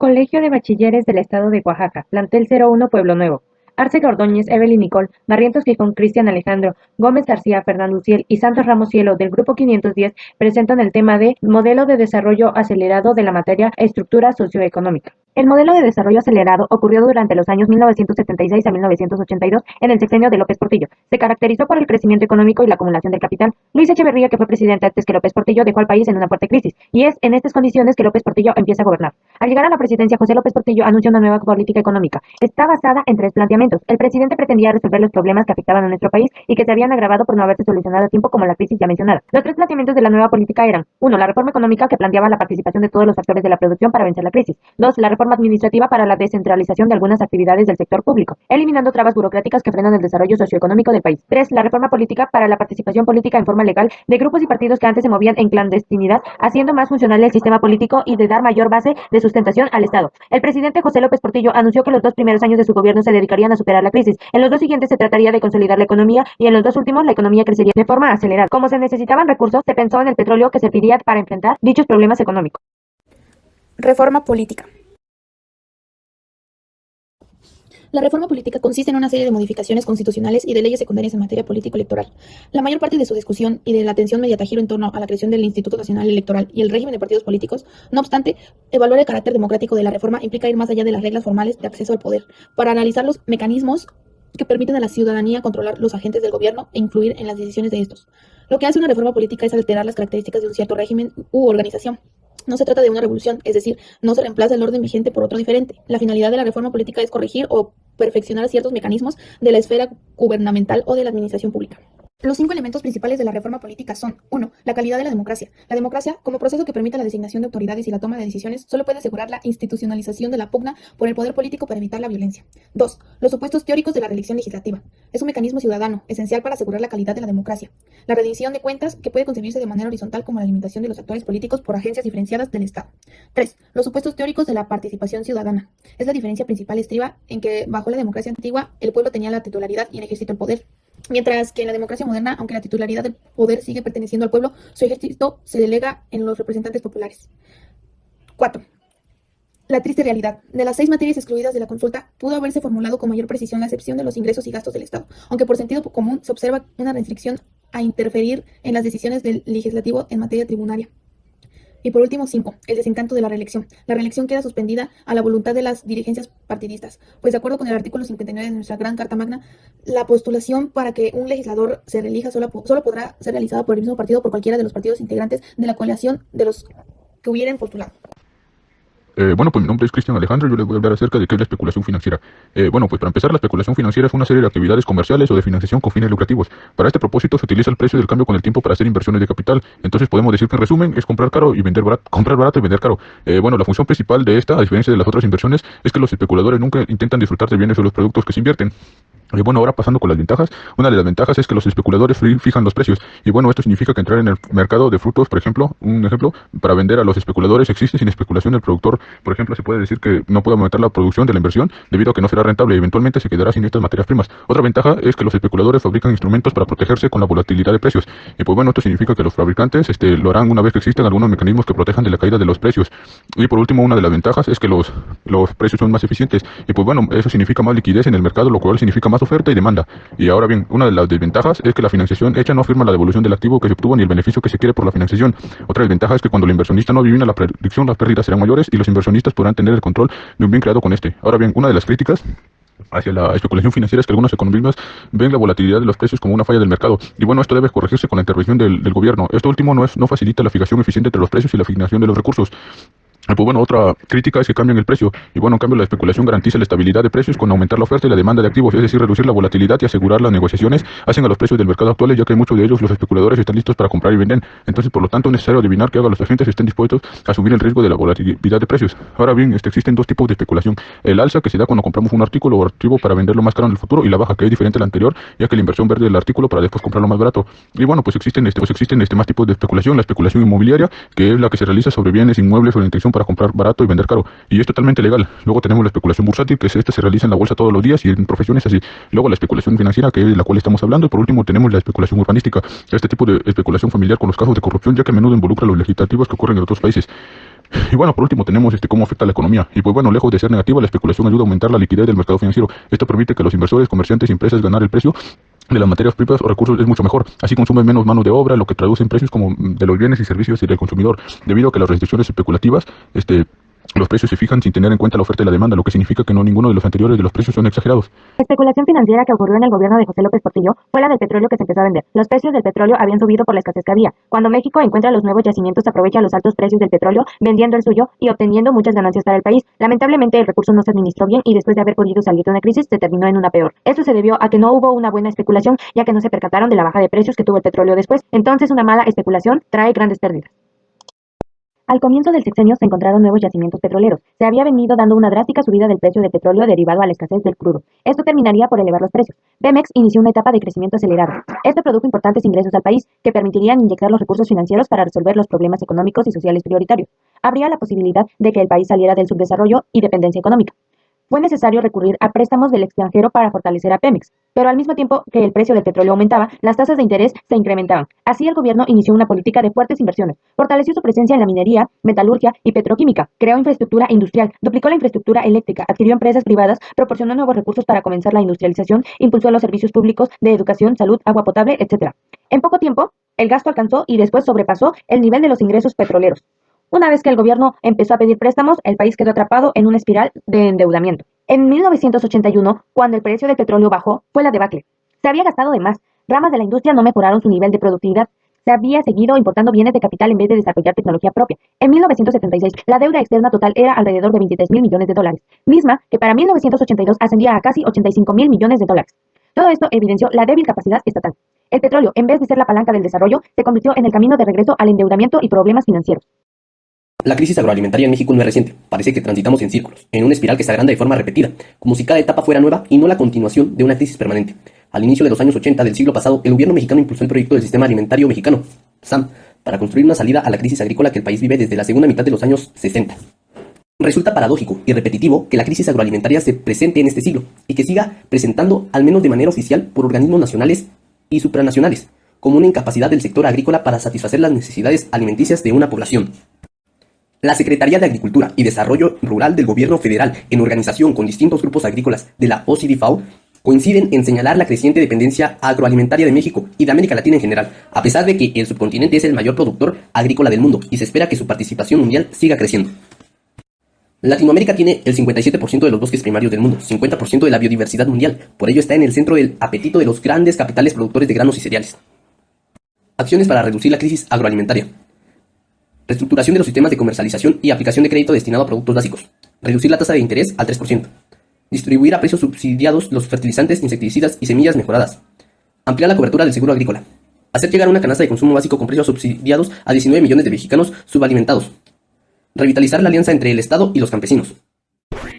Colegio de Bachilleres del Estado de Oaxaca, plantel 01 Pueblo Nuevo. Arce Ordóñez, Evelyn Nicole, Barrientos Gijón, Cristian Alejandro, Gómez García, Fernando Uciel y Santos Ramos Cielo del Grupo 510 presentan el tema de Modelo de Desarrollo Acelerado de la Materia Estructura Socioeconómica. El modelo de desarrollo acelerado ocurrió durante los años 1976 a 1982 en el sexenio de López Portillo. Se caracterizó por el crecimiento económico y la acumulación del capital. Luis Echeverría, que fue presidente antes que López Portillo, dejó al país en una fuerte crisis, y es en estas condiciones que López Portillo empieza a gobernar. Al llegar a la presidencia, José López Portillo anuncia una nueva política económica. Está basada en tres planteamientos. El presidente pretendía resolver los problemas que afectaban a nuestro país y que se habían agravado por no haberse solucionado a tiempo, como la crisis ya mencionada. Los tres planteamientos de la nueva política eran: 1. La reforma económica, que planteaba la participación de todos los actores de la producción para vencer la crisis. 2. La reforma administrativa para la descentralización de algunas actividades del sector público, eliminando trabas burocráticas que frenan el desarrollo socioeconómico del país. 3. La reforma política para la participación política en forma legal de grupos y partidos que antes se movían en clandestinidad, haciendo más funcional el sistema político y de dar mayor base de sustentación al Estado. El presidente José López Portillo anunció que los 2 primeros años de su gobierno se dedicarían a superar la crisis. En los 2 siguientes se trataría de consolidar la economía, y en los 2 últimos la economía crecería de forma acelerada. Como se necesitaban recursos, se pensó en el petróleo, que serviría para enfrentar dichos problemas económicos. Reforma política. La reforma política consiste en una serie de modificaciones constitucionales y de leyes secundarias en materia político-electoral. La mayor parte de su discusión y de la atención mediata giro en torno a la creación del Instituto Nacional Electoral y el régimen de partidos políticos. No obstante, evaluar el carácter democrático de la reforma implica ir más allá de las reglas formales de acceso al poder, para analizar los mecanismos que permiten a la ciudadanía controlar los agentes del gobierno e influir en las decisiones de estos. Lo que hace una reforma política es alterar las características de un cierto régimen u organización. No se trata de una revolución, es decir, no se reemplaza el orden vigente por otro diferente. La finalidad de la reforma política es corregir o perfeccionar ciertos mecanismos de la esfera gubernamental o de la administración pública. Los 5 elementos principales de la reforma política son: 1. La calidad de la democracia. La democracia, como proceso que permite la designación de autoridades y la toma de decisiones, solo puede asegurar la institucionalización de la pugna por el poder político para evitar la violencia. 2. Los supuestos teóricos de la reelección legislativa. Es un mecanismo ciudadano, esencial para asegurar la calidad de la democracia. La rendición de cuentas, que puede concebirse de manera horizontal como la limitación de los actores políticos por agencias diferenciadas del Estado. 3. Los supuestos teóricos de la participación ciudadana. Es la diferencia principal estriba en que, bajo la democracia antigua, el pueblo tenía la titularidad y el ejército el poder. Mientras que en la democracia moderna, aunque la titularidad del poder sigue perteneciendo al pueblo, su ejército se delega en los representantes populares. 4. La triste realidad. De las 6 materias excluidas de la consulta, pudo haberse formulado con mayor precisión la excepción de los ingresos y gastos del Estado, aunque por sentido común se observa una restricción a interferir en las decisiones del legislativo en materia tributaria. Y por último, 5. El desencanto de la reelección. La reelección queda suspendida a la voluntad de las dirigencias partidistas, pues de acuerdo con el artículo 59 de nuestra Gran Carta Magna, la postulación para que un legislador se reelija solo podrá ser realizada por el mismo partido o por cualquiera de los partidos integrantes de la coalición de los que hubieran postulado. Pues mi nombre es Cristian Alejandro y yo les voy a hablar acerca de qué es la especulación financiera. Pues para empezar, la especulación financiera es una serie de actividades comerciales o de financiación con fines lucrativos. Para este propósito se utiliza el precio del cambio con el tiempo para hacer inversiones de capital. Entonces podemos decir que en resumen es comprar caro y vender barato, comprar barato y vender caro. La función principal de esta, a diferencia de las otras inversiones, es que los especuladores nunca intentan disfrutar de bienes o los productos que se invierten. Ahora pasando con las ventajas, una de las ventajas es que los especuladores fijan los precios. Esto significa que entrar en el mercado de frutos, por ejemplo, un ejemplo, para vender a los especuladores existe sin especulación. El productor, por ejemplo, se puede decir que no puede aumentar la producción de la inversión debido a que no será rentable y eventualmente se quedará sin estas materias primas. Otra ventaja es que los especuladores fabrican instrumentos para protegerse con la volatilidad de precios. Esto significa que los fabricantes lo harán una vez que existen algunos mecanismos que protejan de la caída de los precios. Y por último, una de las ventajas es que los precios son más eficientes. Eso significa más liquidez en el mercado, lo cual significa más oferta y demanda. Y ahora bien, una de las desventajas es que la financiación hecha no afirma la devolución del activo que se obtuvo ni el beneficio que se quiere por la financiación. Otra desventaja es que cuando el inversionista no adivina la predicción, las pérdidas serán mayores y los inversionistas podrán tener el control de un bien creado con este. Ahora bien, una de las críticas hacia la especulación financiera es que algunos economistas ven la volatilidad de los precios como una falla del mercado. Esto debe corregirse con la intervención del gobierno. Esto último no facilita la fijación eficiente entre los precios y la asignación de los recursos. Otra crítica es que cambian el precio. En cambio, la especulación garantiza la estabilidad de precios con aumentar la oferta y la demanda de activos, es decir, reducir la volatilidad y asegurar las negociaciones hacen a los precios del mercado actuales, ya que muchos de ellos los especuladores están listos para comprar y vender. Entonces, por lo tanto, es necesario adivinar que haga los agentes estén dispuestos a asumir el riesgo de la volatilidad de precios. Ahora bien, existen 2 tipos de especulación: el alza, que se da cuando compramos un artículo o activo para venderlo más caro en el futuro, y la baja, que es diferente a la anterior, ya que la inversión verde del artículo para después comprarlo más barato. Existen más tipos de especulación: la especulación inmobiliaria, que es la que se realiza sobre bienes inmuebles o la intención para comprar barato y vender caro, y es totalmente legal. Luego tenemos la especulación bursátil, que se realiza en la bolsa todos los días y en profesiones así. Luego la especulación financiera, que es de la cual estamos hablando, y por último tenemos la especulación urbanística, este tipo de especulación familiar con los casos de corrupción, ya que a menudo involucra a los legislativos que ocurren en otros países. Y bueno, por último tenemos cómo afecta a la economía. Y pues bueno, lejos de ser negativa, la especulación ayuda a aumentar la liquidez del mercado financiero. Esto permite que los inversores, comerciantes y empresas ganar el precio de las materias primas o recursos es mucho mejor. Así consumen menos mano de obra, lo que traduce en precios como de los bienes y servicios del consumidor. Debido a que las restricciones especulativas, los precios se fijan sin tener en cuenta la oferta y la demanda, lo que significa que no ninguno de los anteriores de los precios son exagerados. La especulación financiera que ocurrió en el gobierno de José López Portillo fue la del petróleo que se empezó a vender. Los precios del petróleo habían subido por la escasez que había. Cuando México encuentra los nuevos yacimientos, aprovecha los altos precios del petróleo, vendiendo el suyo y obteniendo muchas ganancias para el país. Lamentablemente, el recurso no se administró bien y después de haber podido salir de una crisis, se terminó en una peor. Esto se debió a que no hubo una buena especulación, ya que no se percataron de la baja de precios que tuvo el petróleo después. Entonces, una mala especulación trae grandes pérdidas. Al comienzo del sexenio se encontraron nuevos yacimientos petroleros. Se había venido dando una drástica subida del precio del petróleo derivado a la escasez del crudo. Esto terminaría por elevar los precios. Pemex inició una etapa de crecimiento acelerado. Esto produjo importantes ingresos al país que permitirían inyectar los recursos financieros para resolver los problemas económicos y sociales prioritarios. Habría la posibilidad de que el país saliera del subdesarrollo y dependencia económica. Fue necesario recurrir a préstamos del extranjero para fortalecer a Pemex, pero al mismo tiempo que el precio del petróleo aumentaba, las tasas de interés se incrementaban. Así el gobierno inició una política de fuertes inversiones, fortaleció su presencia en la minería, metalurgia y petroquímica, creó infraestructura industrial, duplicó la infraestructura eléctrica, adquirió empresas privadas, proporcionó nuevos recursos para comenzar la industrialización, impulsó los servicios públicos de educación, salud, agua potable, etc. En poco tiempo, el gasto alcanzó y después sobrepasó el nivel de los ingresos petroleros. Una vez que el gobierno empezó a pedir préstamos, el país quedó atrapado en una espiral de endeudamiento. En 1981, cuando el precio del petróleo bajó, fue la debacle. Se había gastado de más, ramas de la industria no mejoraron su nivel de productividad, se había seguido importando bienes de capital en vez de desarrollar tecnología propia. En 1976, la deuda externa total era alrededor de 23.000 millones de dólares, misma que para 1982 ascendía a casi 85.000 millones de dólares. Todo esto evidenció la débil capacidad estatal. El petróleo, en vez de ser la palanca del desarrollo, se convirtió en el camino de regreso al endeudamiento y problemas financieros. La crisis agroalimentaria en México no es reciente, parece que transitamos en círculos, en una espiral que se agranda de forma repetida, como si cada etapa fuera nueva y no la continuación de una crisis permanente. Al inicio de los años 80 del siglo pasado, el gobierno mexicano impulsó el proyecto del Sistema Alimentario Mexicano, SAM, para construir una salida a la crisis agrícola que el país vive desde la segunda mitad de los años 60. Resulta paradójico y repetitivo que la crisis agroalimentaria se presente en este siglo y que siga presentando, al menos de manera oficial, por organismos nacionales y supranacionales, como una incapacidad del sector agrícola para satisfacer las necesidades alimenticias de una población. La Secretaría de Agricultura y Desarrollo Rural del Gobierno Federal, en organización con distintos grupos agrícolas de la OCDE-FAO, coinciden en señalar la creciente dependencia agroalimentaria de México y de América Latina en general, a pesar de que el subcontinente es el mayor productor agrícola del mundo y se espera que su participación mundial siga creciendo. Latinoamérica tiene el 57% de los bosques primarios del mundo, 50% de la biodiversidad mundial, por ello está en el centro del apetito de los grandes capitales productores de granos y cereales. Acciones para reducir la crisis agroalimentaria. Reestructuración de los sistemas de comercialización y aplicación de crédito destinado a productos básicos. Reducir la tasa de interés al 3%. Distribuir a precios subsidiados los fertilizantes, insecticidas y semillas mejoradas. Ampliar la cobertura del seguro agrícola. Hacer llegar una canasta de consumo básico con precios subsidiados a 19 millones de mexicanos subalimentados. Revitalizar la alianza entre el Estado y los campesinos.